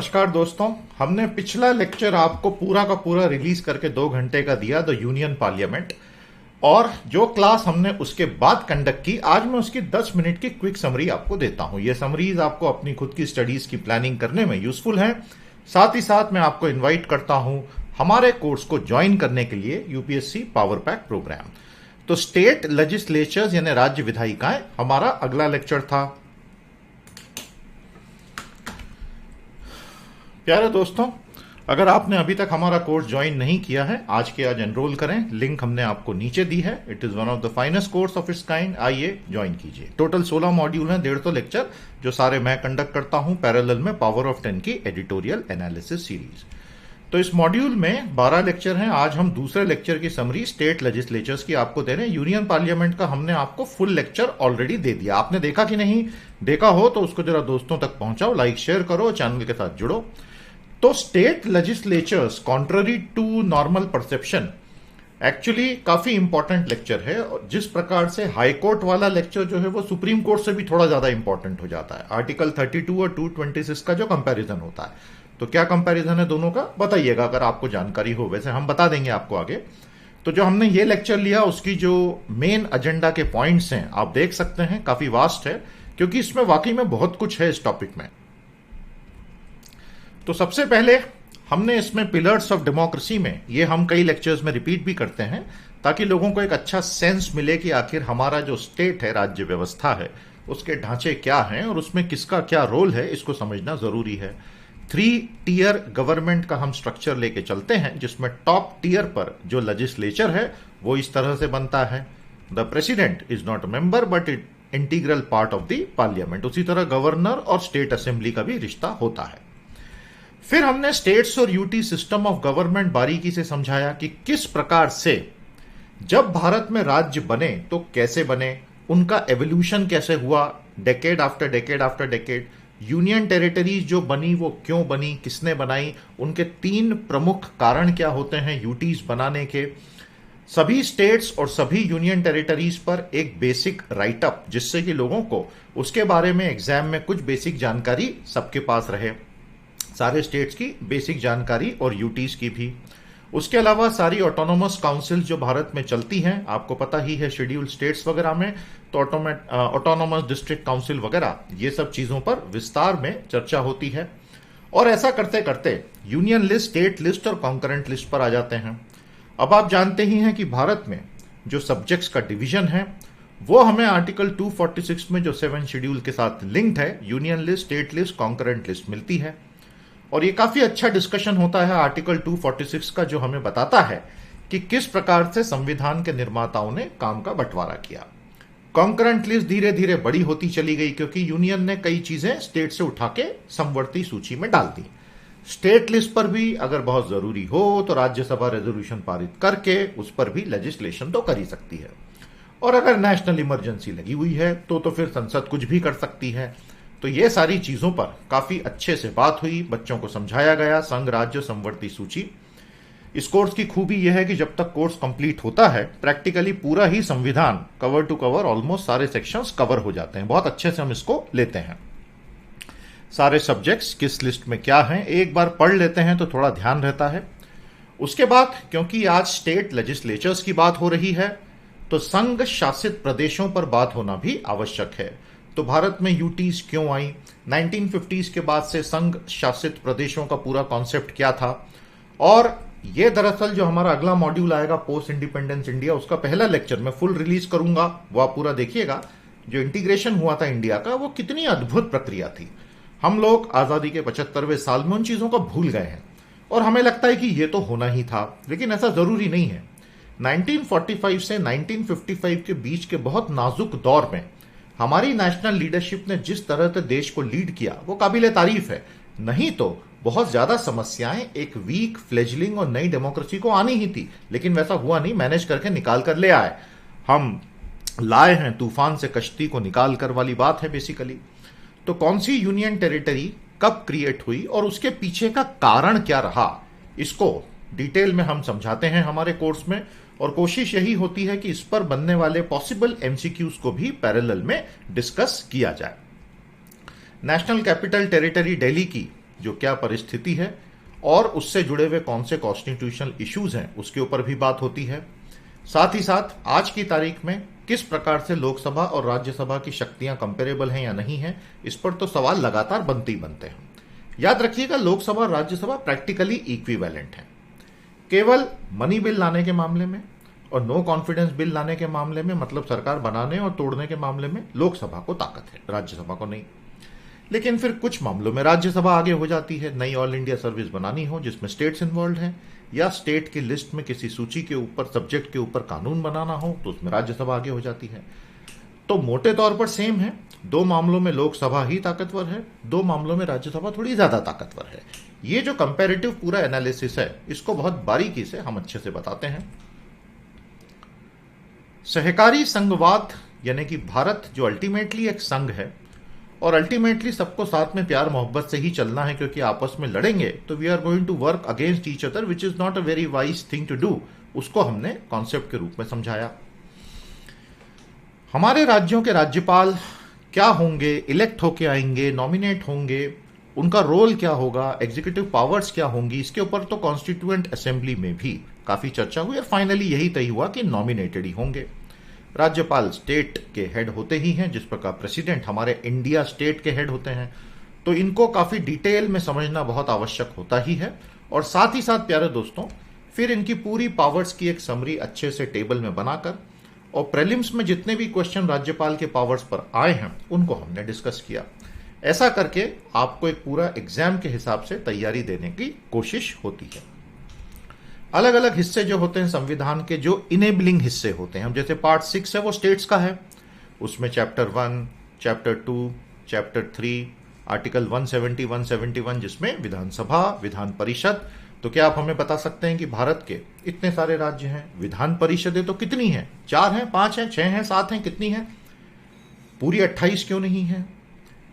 नमस्कार दोस्तों। हमने पिछला लेक्चर आपको पूरा का पूरा रिलीज करके 2 घंटे का दिया, द यूनियन पार्लियामेंट, और जो क्लास हमने उसके बाद कंडक्ट की, आज मैं उसकी 10 मिनट की क्विक समरी आपको देता हूं। ये समरीज आपको अपनी खुद की स्टडीज की प्लानिंग करने में यूजफुल है। साथ ही साथ मैं आपको इन्वाइट करता हूं हमारे कोर्स को ज्वाइन करने के लिए, यूपीएससी पावर पैक प्रोग्राम। तो स्टेट लेजिस्लेचर्स यानी राज्य विधायिकाएं हमारा अगला लेक्चर था। प्यारे दोस्तों, अगर आपने अभी तक हमारा कोर्स ज्वाइन नहीं किया है, आज के आज एनरोल करें। लिंक हमने आपको नीचे दी है। It is one of the finest course of its kind. आइए ज्वाइन कीजिए। टोटल 16 मॉड्यूल हैं, 150 लेक्चर, जो सारे मैं कंडक्ट करता हूं पैरेलल में पावर ऑफ 10 की एडिटोरियल एनालिसिस सीरीज। तो इस मॉड्यूल में 12 लेक्चर हैं। आज हम दूसरे लेक्चर की समरी स्टेट लेजिस्लेचर्स की आपको दे रहे हैं। यूनियन पार्लियामेंट का हमने आपको फुल लेक्चर ऑलरेडी दे दिया। आपने देखा कि नहीं? देखा हो तो उसको जरा दोस्तों तक पहुंचाओ, लाइक शेयर करो, चैनल के साथ जुड़ो। तो state legislatures contrary to normal perception actually काफी इंपॉर्टेंट लेक्चर है। जिस प्रकार से हाई कोर्ट वाला लेक्चर जो है वो सुप्रीम कोर्ट से भी थोड़ा ज्यादा इंपॉर्टेंट हो जाता है। आर्टिकल 32 और 226 का जो कंपैरिजन होता है, तो क्या कंपैरिजन है दोनों का, बताइएगा अगर आपको जानकारी हो। वैसे हम बता देंगे आपको आगे। तो जो हमने ये लेक्चर लिया, उसकी जो मेन एजेंडा के पॉइंट्स हैं आप देख सकते हैं, काफी वास्ट है, क्योंकि इसमें वाकई में बहुत कुछ है इस टॉपिक में। तो सबसे पहले हमने इसमें पिलर्स ऑफ डेमोक्रेसी में, ये हम कई लेक्चर्स में रिपीट भी करते हैं ताकि लोगों को एक अच्छा सेंस मिले कि आखिर हमारा जो स्टेट है, राज्य व्यवस्था है, उसके ढांचे क्या हैं और उसमें किसका क्या रोल है, इसको समझना जरूरी है। 3 टियर गवर्नमेंट का हम स्ट्रक्चर लेके चलते हैं, जिसमें टॉप टियर पर जो लेजिस्लेचर है वो इस तरह से बनता है। The president is not a member but it integral part of the parliament. उसी तरह गवर्नर और स्टेट असेंबली का भी रिश्ता होता है। फिर हमने स्टेट्स और यूटी सिस्टम ऑफ गवर्नमेंट बारीकी से समझाया कि किस प्रकार से जब भारत में राज्य बने तो कैसे बने, उनका एवोल्यूशन कैसे हुआ, decade after decade after decade. Union territories जो बनी वो क्यों बनी, किसने बनाई, उनके 3 प्रमुख कारण क्या होते हैं यूटीज बनाने के। सभी स्टेट्स और सभी यूनियन टेरिटरीज पर एक बेसिक राइटअप, जिससे कि लोगों को उसके बारे में एग्जाम में कुछ बेसिक जानकारी सबके पास रहे, सारे स्टेट्स की बेसिक जानकारी और यूटीज की भी। उसके अलावा सारी ऑटोनोमस काउंसिल जो भारत में चलती हैं, आपको पता ही है, शेड्यूल्ड स्टेट्स वगैरह में तो ऑटोनोमस डिस्ट्रिक्ट काउंसिल वगैरह, ये सब चीजों पर विस्तार में चर्चा होती है। और ऐसा करते करते यूनियन लिस्ट, स्टेट लिस्ट और कॉन्करेंट लिस्ट पर आ जाते हैं। अब आप जानते ही हैं कि भारत में जो सब्जेक्ट्स का डिवीजन है वो हमें आर्टिकल 246 में जो 7 शेड्यूल के साथ लिंक्ड है, union list, state list, concurrent list मिलती है। और ये काफी अच्छा डिस्कशन होता है आर्टिकल 246 का, जो हमें बताता है कि किस प्रकार से संविधान के निर्माताओं ने काम का बंटवारा किया। कॉन्करेंट लिस्ट धीरे धीरे बड़ी होती चली गई, क्योंकि यूनियन ने कई चीजें स्टेट से उठा के समवर्ती सूची में डाल दी। स्टेट लिस्ट पर भी अगर बहुत जरूरी हो तो राज्यसभा रेजोल्यूशन पारित करके उस पर भी लेजिस्लेशन तो कर ही सकती है। और अगर नेशनल इमरजेंसी लगी हुई है तो फिर संसद कुछ भी कर सकती है। तो ये सारी चीजों पर काफी अच्छे से बात हुई, बच्चों को समझाया गया, संघ राज्य समवर्ती सूची। इस कोर्स की खूबी यह है कि जब तक कोर्स कंप्लीट होता है, प्रैक्टिकली पूरा ही संविधान कवर टू कवर ऑलमोस्ट सारे सेक्शंस कवर हो जाते हैं। बहुत अच्छे से हम इसको लेते हैं। सारे सब्जेक्ट्स किस लिस्ट में क्या हैं, एक बार पढ़ लेते हैं तो थोड़ा ध्यान रहता है। उसके बाद, क्योंकि आज स्टेट लेजिस्लेचर्स की बात हो रही है, तो संघ शासित प्रदेशों पर बात होना भी आवश्यक है। तो भारत में यूटीज क्यों आई, 1950s के बाद से संघ शासित प्रदेशों का पूरा कॉन्सेप्ट क्या था, और ये दरअसल जो हमारा अगला मॉड्यूल आएगा पोस्ट इंडिपेंडेंस इंडिया, उसका पहला लेक्चर मैं फुल रिलीज करूंगा, वो आप पूरा देखिएगा। जो इंटीग्रेशन हुआ था इंडिया का, वो कितनी अद्भुत प्रक्रिया थी। हम लोग आजादी के 75वें साल में उन चीजों को भूल गए हैं और हमें लगता है कि ये तो होना ही था, लेकिन ऐसा जरूरी नहीं है। 1945 से 1955 के बीच के बहुत नाजुक दौर में हमारी नेशनल लीडरशिप ने जिस तरह से देश को लीड किया वो काबिले तारीफ है। नहीं तो बहुत ज्यादा समस्याएं एक वीक फ्लेजलिंग और नई डेमोक्रेसी को आनी ही थी, लेकिन वैसा हुआ नहीं। मैनेज करके निकाल कर ले आए, हम लाए हैं तूफान से कश्ती को निकाल कर वाली बात है बेसिकली। तो कौन सी यूनियन टेरिटरी कब क्रिएट हुई और उसके पीछे का कारण क्या रहा, इसको डिटेल में हम समझाते हैं हमारे कोर्स में। और कोशिश यही होती है कि इस पर बनने वाले पॉसिबल एमसीक्यूज को भी पैरेलल में डिस्कस किया जाए। नेशनल कैपिटल टेरिटरी दिल्ली की जो क्या परिस्थिति है और उससे जुड़े हुए कौन से कॉन्स्टिट्यूशनल इश्यूज हैं उसके ऊपर भी बात होती है। साथ ही साथ आज की तारीख में किस प्रकार से लोकसभा और राज्यसभा की शक्तियां कंपेरेबल हैं या नहीं है, इस पर तो सवाल लगातार बनते ही बनते हैं। याद रखिएगा, लोकसभा और राज्यसभा प्रैक्टिकली इक्विवेलेंट है। केवल मनी बिल लाने के मामले में और नो कॉन्फिडेंस बिल लाने के मामले में, मतलब सरकार बनाने और तोड़ने के मामले में लोकसभा को ताकत है, राज्यसभा को नहीं। लेकिन फिर कुछ मामलों में राज्यसभा आगे हो जाती है। नई ऑल इंडिया सर्विस बनानी हो जिसमें स्टेट्स इन्वॉल्व हैं, या स्टेट की लिस्ट में किसी सूची के ऊपर, सब्जेक्ट के ऊपर कानून बनाना हो तो उसमें राज्यसभा आगे हो जाती है। तो मोटे तौर पर सेम है, दो मामलों में लोकसभा ही ताकतवर है, दो मामलों में राज्यसभा थोड़ी ज्यादा ताकतवर है। ये जो कंपैरेटिव पूरा एनालिसिस है, इसको बहुत बारीकी से हम अच्छे से बताते हैं। सहकारी संघवाद यानी कि भारत जो अल्टीमेटली एक संघ है और अल्टीमेटली सबको साथ में प्यार मोहब्बत से ही चलना है, क्योंकि आपस में लड़ेंगे तो we are going to work against each other, which is not a very wise thing to do. उसको हमने कॉन्सेप्ट के रूप में समझाया। हमारे राज्यों के राज्यपाल क्या होंगे, इलेक्ट होके आएंगे, नॉमिनेट होंगे, उनका रोल क्या होगा, एग्जीक्यूटिव पावर्स क्या होंगी, इसके ऊपर तो कॉन्स्टिट्यूएंट असेंबली में भी काफी चर्चा हुई और फाइनली यही तय हुआ कि नॉमिनेटेड ही होंगे। राज्यपाल स्टेट के हेड होते ही हैं, जिस प्रकार प्रेसिडेंट हमारे इंडिया स्टेट के हेड होते हैं। तो इनको काफी डिटेल में समझना बहुत आवश्यक होता ही है। और साथ ही साथ प्यारे दोस्तों, फिर इनकी पूरी पावर्स की एक समरी अच्छे से टेबल में बनाकर और प्रीलिम्स में जितने भी क्वेश्चन राज्यपाल के पावर्स पर आए हैं उनको हमने डिस्कस किया। ऐसा करके आपको एक पूरा एग्जाम के हिसाब से तैयारी देने की कोशिश होती है। अलग अलग हिस्से जो होते हैं संविधान के, जो इनेबलिंग हिस्से होते हैं, हम जैसे पार्ट 6 है वो स्टेट्स का है, उसमें चैप्टर 1, चैप्टर 2, चैप्टर 3, आर्टिकल 170, 171 जिसमें विधानसभा, विधान परिषद। तो क्या आप हमें बता सकते हैं कि भारत के इतने सारे राज्य हैं, विधान परिषदें तो कितनी हैं? 4 हैं, 5 हैं, 6 हैं, 7 हैं, कितनी हैं? पूरी 28 क्यों नहीं है?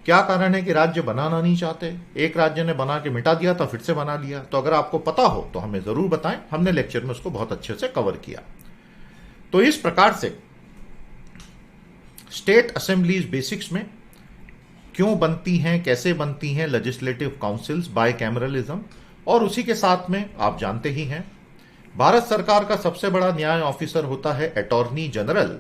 क्या कारण है कि राज्य बनाना नहीं चाहते? एक राज्य ने बना के मिटा दिया था, फिर से बना लिया। तो अगर आपको पता हो तो हमें जरूर बताएं, हमने लेक्चर में उसको बहुत अच्छे से कवर किया। तो इस प्रकार से स्टेट असेंबलीज बेसिक्स में क्यों बनती हैं, कैसे बनती हैं लेजिस्लेटिव काउंसिल्स, बाय कैमरलिज्म, और उसी के साथ में आप जानते ही हैं भारत सरकार का सबसे बड़ा न्याय ऑफिसर होता है अटॉर्नी जनरल,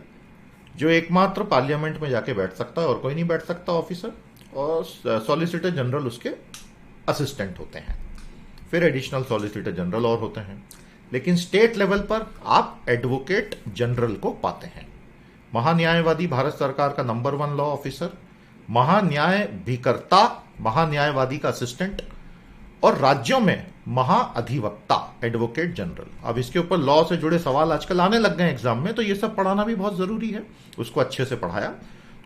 जो एकमात्र पार्लियामेंट में जाके बैठ सकता है और कोई नहीं बैठ सकता ऑफिसर, और सॉलिसिटर जनरल उसके असिस्टेंट होते हैं, फिर एडिशनल सॉलिसिटर जनरल और होते हैं। लेकिन स्टेट लेवल पर आप एडवोकेट जनरल को पाते हैं। महान्यायवादी भारत सरकार का नंबर 1 लॉ ऑफिसर, महान्यायाधिकर्ता महान्यायवादी का असिस्टेंट, और राज्यों में महाअधिवक्ता एडवोकेट जनरल। अब इसके ऊपर लॉ से जुड़े सवाल आजकल आने लग गए एग्जाम में, तो ये सब पढ़ाना भी बहुत जरूरी है। उसको अच्छे से पढ़ाया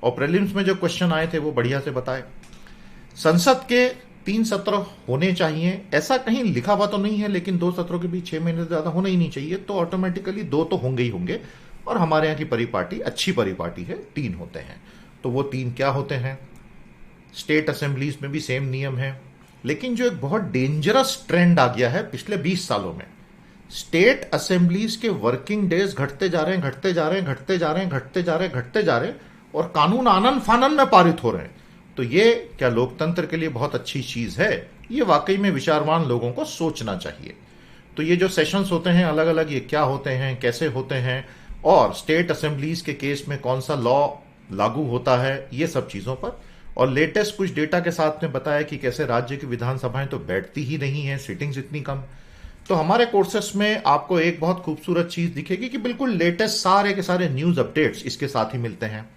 और प्रीलिम्स में जो क्वेश्चन आए थे वो बढ़िया से बताए। संसद के 3 सत्र होने चाहिए, ऐसा कहीं लिखा हुआ तो नहीं है, लेकिन 2 सत्रों के बीच 6 महीने से ज्यादा होना ही नहीं चाहिए, तो ऑटोमेटिकली 2 तो होंगे ही होंगे। और हमारे यहाँ की परिपाटी अच्छी परिपाटी है, 3 होते हैं। तो वो 3 क्या होते हैं? स्टेट असेंबलीज में भी सेम नियम है, लेकिन जो एक बहुत डेंजरस ट्रेंड आ गया है पिछले 20 सालों में, स्टेट असेंबलीज के वर्किंग डेज घटते जा रहे हैं, घटते जा रहे हैं, घटते जा रहे हैं, घटते जा रहे हैं, घटते जा रहे हैं, और कानून आनन फानन में पारित हो रहे हैं। तो ये क्या लोकतंत्र के लिए बहुत अच्छी चीज है? ये वाकई में विचारवान लोगों को सोचना चाहिए। तो ये जो सेशंस होते हैं अलग अलग, ये क्या होते हैं, कैसे होते हैं, और स्टेट असेंबलीज के केस में कौन सा लॉ लागू होता है, ये सब चीजों पर, और लेटेस्ट कुछ डेटा के साथ में बताया कि कैसे राज्य की विधानसभाएं तो बैठती ही नहीं है, सिटिंग्स इतनी कम। तो हमारे कोर्सेस में आपको एक बहुत खूबसूरत चीज दिखेगी कि बिल्कुल लेटेस्ट सारे के सारे न्यूज अपडेट्स इसके साथ ही मिलते हैं।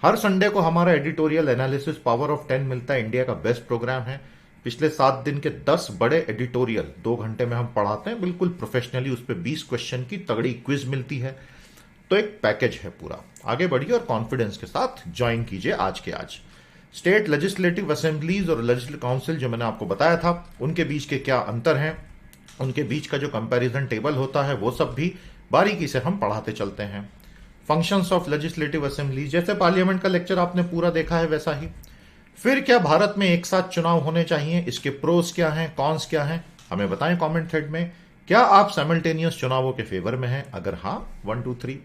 हर संडे को हमारा एडिटोरियल एनालिसिस पावर ऑफ 10 मिलता है, इंडिया का बेस्ट प्रोग्राम है। पिछले 7 दिन के 10 बड़े एडिटोरियल 2 घंटे में हम पढ़ाते हैं, बिल्कुल प्रोफेशनली। उस पर 20 क्वेश्चन की तगड़ी क्विज मिलती है। तो एक पैकेज है पूरा। आगे बढ़िए और कॉन्फिडेंस के साथ ज्वाइन कीजिए आज के आज। स्टेट लेजिस्लेटिव असेंबलीज और लेजिस्लेटिव काउंसिल जो मैंने आपको बताया था, उनके बीच के क्या अंतर हैं, उनके बीच का जो कंपैरिजन टेबल होता है, वो सब भी बारीकी से हम पढ़ाते चलते हैं। फंक्शंस ऑफ लेजिस्लेटिव असेंबली, जैसे पार्लियामेंट का लेक्चर आपने पूरा देखा है वैसा ही। फिर क्या भारत में एक साथ चुनाव होने चाहिए, इसके प्रोस क्या हैं, कॉन्स क्या हैं, हमें बताएं कमेंट थ्रेड में। क्या आप साइमल्टेनियस चुनावों के फेवर में हैं? अगर हाँ 1 2 3,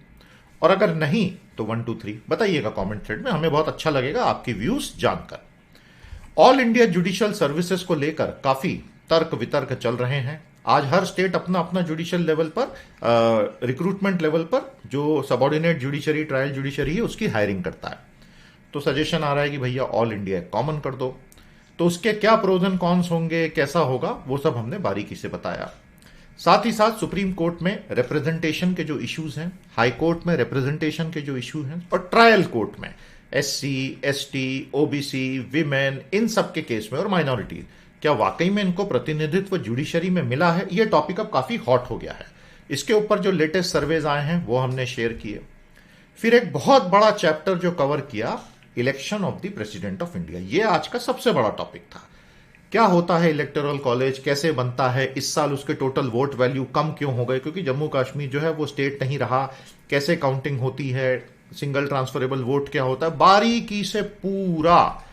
और अगर नहीं तो 1 2 3 बताइएगा कमेंट थ्रेड में, हमें बहुत अच्छा लगेगा आपकी व्यूज जानकर। ऑल इंडिया जुडिशियल सर्विसेज को लेकर काफी तर्क वितर्क चल रहे हैं। आज हर स्टेट अपना अपना जुडिशियल लेवल पर, रिक्रूटमेंट लेवल पर जो सबऑर्डिनेट जुडिशरी, ट्रायल जुडिशरी है, उसकी हायरिंग करता है। तो सजेशन आ रहा है कि भैया ऑल इंडिया कॉमन कर दो। तो उसके क्या प्रोज एंड कॉन्स होंगे, कैसा होगा, वो सब हमने बारीकी से बताया। साथ ही साथ सुप्रीम कोर्ट में रिप्रेजेंटेशन के जो इश्यूज हैं, हाई कोर्ट में रिप्रेजेंटेशन के जो इश्यू हैं, और ट्रायल कोर्ट में SC, ST, OBC, विमेन, इन सब के केस में, और माइनॉरिटी, क्या वाकई में इनको प्रतिनिधित्व जुडिशरी में मिला है, ये टॉपिक अब काफी हॉट हो गया है। इसके ऊपर जो लेटेस्ट सर्वेज आए हैं वो हमने शेयर किए। फिर एक बहुत बड़ा चैप्टर जो कवर किया, election of the president of India. ये आज का सबसे बड़ा टॉपिक था। क्या होता है इलेक्टोरल कॉलेज, कैसे बनता है, इस साल उसके टोटल वोट वैल्यू कम क्यों हो गए, क्योंकि जम्मू कश्मीर जो है वो स्टेट नहीं रहा, कैसे काउंटिंग होती है, सिंगल ट्रांसफरेबल वोट क्या होता है, बारीकी से पूरा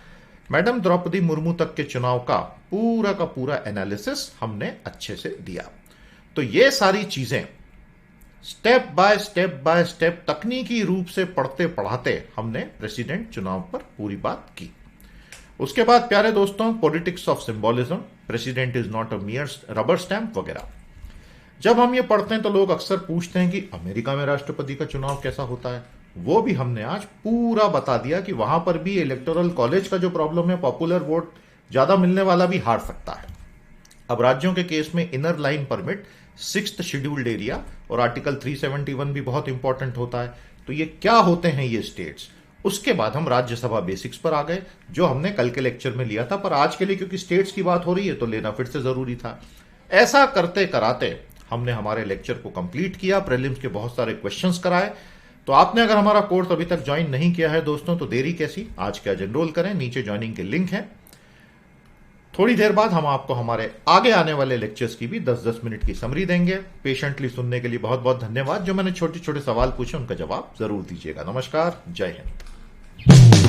मैडम द्रौपदी मुर्मू तक के चुनाव का पूरा एनालिसिस हमने अच्छे से दिया। तो ये सारी चीजें स्टेप बाय स्टेप तकनीकी रूप से पढ़ते पढ़ाते हमने प्रेसिडेंट चुनाव पर पूरी बात की। उसके बाद प्यारे दोस्तों, politics of symbolism, president is not a मियर rubber stamp वगैरह। जब हम ये पढ़ते हैं तो लोग अक्सर पूछते हैं कि अमेरिका में राष्ट्रपति का चुनाव कैसा होता है। वो भी हमने आज पूरा बता दिया कि वहां पर भी इलेक्टोरल कॉलेज का जो प्रॉब्लम है, पॉपुलर वोट ज्यादा मिलने वाला भी हार सकता है। अब राज्यों के केस में inner line permit, 6th scheduled area और आर्टिकल 371 भी बहुत इंपॉर्टेंट होता है। तो ये क्या होते हैं ये स्टेट्स। उसके बाद हम राज्यसभा बेसिक्स पर आ गए, जो हमने कल के लेक्चर में लिया था, पर आज के लिए क्योंकि स्टेट्स की बात हो रही है तो लेना फिर से जरूरी था। ऐसा करते कराते हमने हमारे लेक्चर को कंप्लीट किया, प्रीलिम्स के बहुत सारे क्वेश्चंस कराए। तो आपने अगर हमारा कोर्स अभी तक ज्वाइन नहीं किया है दोस्तों, तो देरी कैसी, आज के आज एनरोल करें, नीचे ज्वाइनिंग के लिंक है। थोड़ी देर बाद हम आपको हमारे आगे आने वाले लेक्चर्स की भी 10-10 मिनट की समरी देंगे। पेशेंटली सुनने के लिए बहुत बहुत धन्यवाद। जो मैंने छोटे छोटे सवाल पूछे उनका जवाब जरूर दीजिएगा। नमस्कार, जय हिंद।